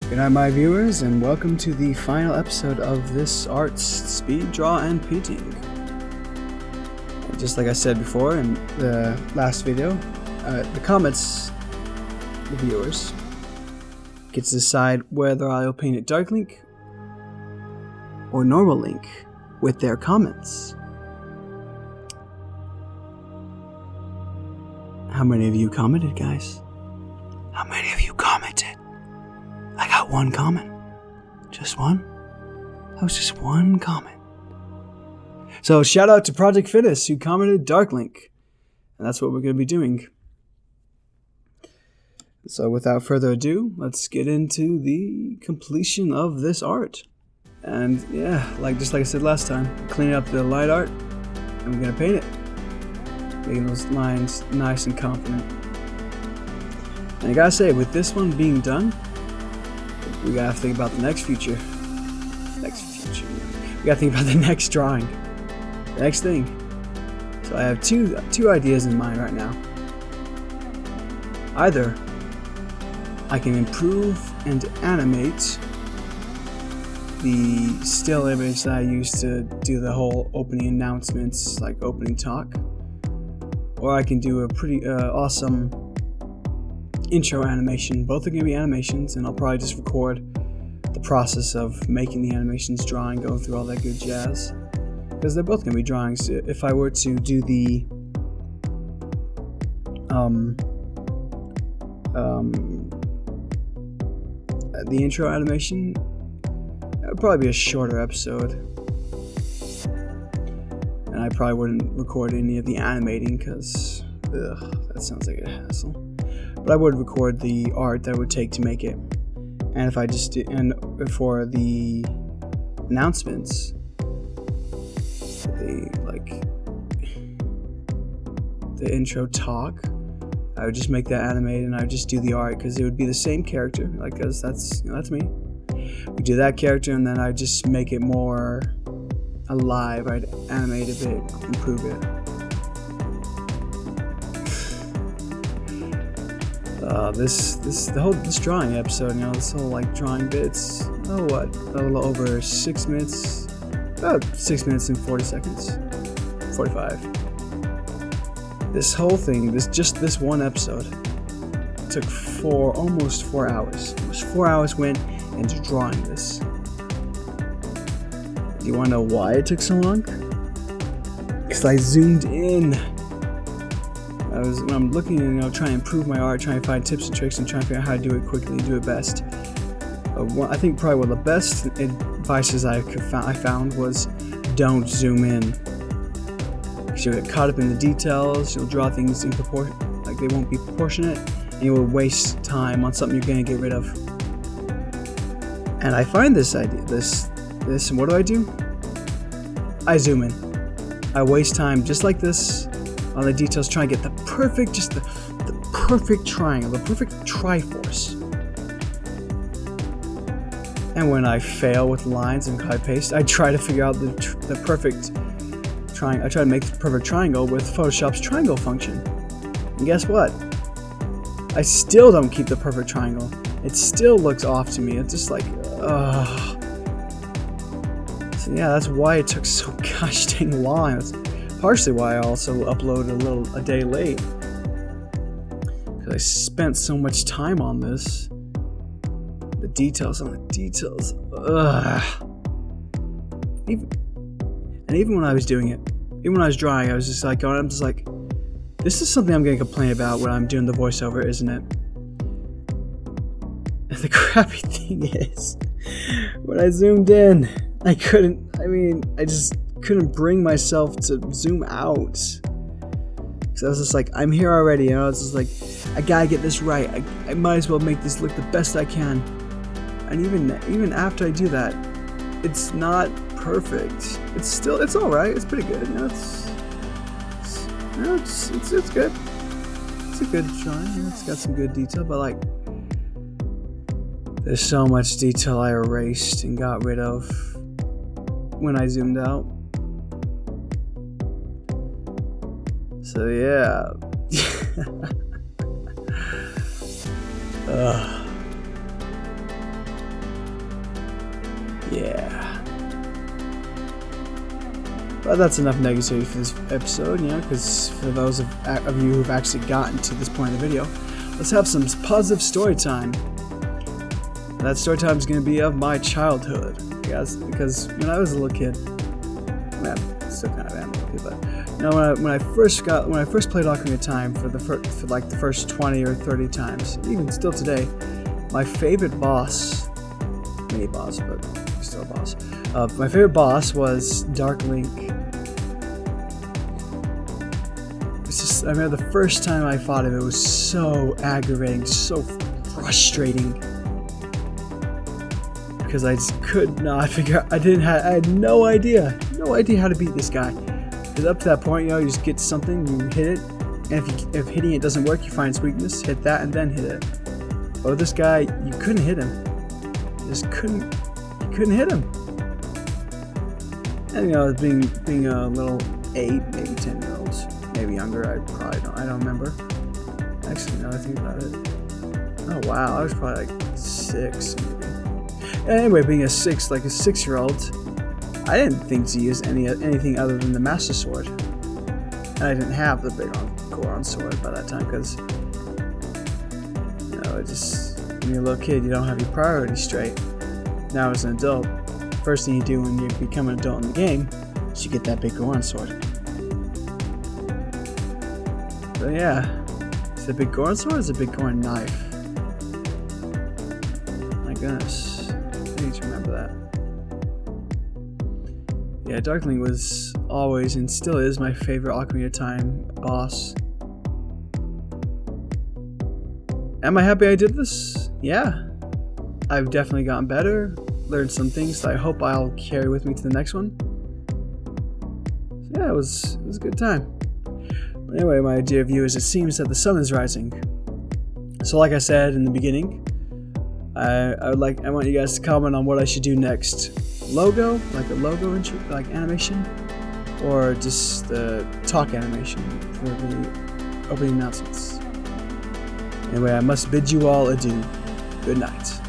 Good night, my viewers, and welcome to the final episode of this arts speed draw and painting. And just like I said before in the last video, the comments, the viewers, get to decide whether I'll paint it Dark Link or Normal Link with their comments. How many of you commented, guys? How many of you commented? I got one comment. Just one? That was just one comment. So shout out to Project Fitness who commented Dark Link. And that's what we're going to be doing. So without further ado, let's get into the completion of this art. And yeah, just like I said last time, clean up the light art and we're going to paint it. Making those lines nice and confident. And I gotta say, with this one being done, we gotta think about the next future. We gotta think about the next drawing. The next thing. So I have two ideas in mind right now. Either I can improve and animate the still image that I used to do the whole opening announcements, like opening talk. Or I can do a pretty awesome intro animation. Both are going to be animations, and I'll probably just record the process of making the animations, drawing, going through all that good jazz. Because they're both going to be drawings. If I were to do the intro animation, it would probably be a shorter episode. And I probably wouldn't record any of the animating because that sounds like a hassle. But I would record the art that it would take to make it. And if I just did, and for the announcements, the intro talk, I would just make that animated and I would just do the art because it would be the same character, because that's me. We do that character and then I just make it more alive. I'd animate a bit, improve it. This drawing episode, this whole drawing bits. A little over 6 minutes. About 6 minutes and 40 seconds. 45. This whole thing, this one episode, took almost 4 hours. Almost 4 hours went into drawing this. Do you want to know why it took so long? Because I zoomed in. When I'm looking, trying to improve my art, trying to find tips and tricks, and trying to figure out how to do it quickly and do it best. I think probably one of the best advices I found was don't zoom in. Because you'll get caught up in the details, you'll draw things in proportion, they won't be proportionate, and you will waste time on something you're going to get rid of. And I find this idea, and what do? I zoom in. I waste time just like this on the details, trying to get the perfect triangle, the perfect triforce. And when I fail with lines and copy paste, I try to figure out the perfect triangle. I try to make the perfect triangle with Photoshop's triangle function. And guess what? I still don't keep the perfect triangle. It still looks off to me. It's just ugh. So yeah, that's why it took so gosh dang long. That's partially why I also uploaded a day late. Because I spent so much time on this. The details on the details. Ugh. Even when I was doing it, even when I was drawing, I was just this is something I'm going to complain about when I'm doing the voiceover, isn't it? And the crappy thing is, when I zoomed in, I just couldn't bring myself to zoom out. Because I was just I'm here already, it's just I gotta get this right. I might as well make this look the best I can. And even after I do that, it's not perfect. It's alright. It's pretty good. It's good. It's a good drawing. It's got some good detail, but there's so much detail I erased and got rid of when I zoomed out. So yeah. Yeah. But that's enough negativity for this episode, you know, because for those of you who've actually gotten to this point in the video, let's have some positive story time. That story time is going to be of my childhood, yes, because when I was a little kid, well, I still kind of am a little kid, but you know, when I first played Ocarina of Time for like the first 20 or 30 times, even still today, my favorite boss, mini boss, but still a boss. My favorite boss was Dark Link. I remember the first time I fought him, it was so aggravating, so frustrating, because I just could not figure out. I had no idea how to beat this guy. Because up to that point, you know, you just get something, you hit it, and if hitting it doesn't work, you find its weakness, hit that, and then hit it. But with this guy, you couldn't hit him. You couldn't hit him. And you know, being a little 8, maybe 10-year-olds. Maybe younger, I don't remember. Actually, now that I think about it. Oh wow, I was probably like 6 maybe. Anyway, being a 6-year-old, I didn't think to use anything other than the Master Sword. And I didn't have the big Goron sword by that time, because you know, when you're a little kid, you don't have your priorities straight. Now as an adult, first thing you do when you become an adult in the game is you get that big Goron sword. But yeah, is it a big Goron sword or is it a big Goron knife? My goodness, I need to remember that. Yeah, Dark Link was always and still is my favorite Ocarina of Time boss. Am I happy I did this? Yeah. I've definitely gotten better, learned some things that I hope I'll carry with me to the next one. So yeah, it was a good time. Anyway, my dear viewers, it seems that the sun is rising. So like I said in the beginning, I want you guys to comment on what I should do next. Logo, like a logo intro, like animation, or just the talk animation for the opening announcements. Anyway, I must bid you all adieu. Good night.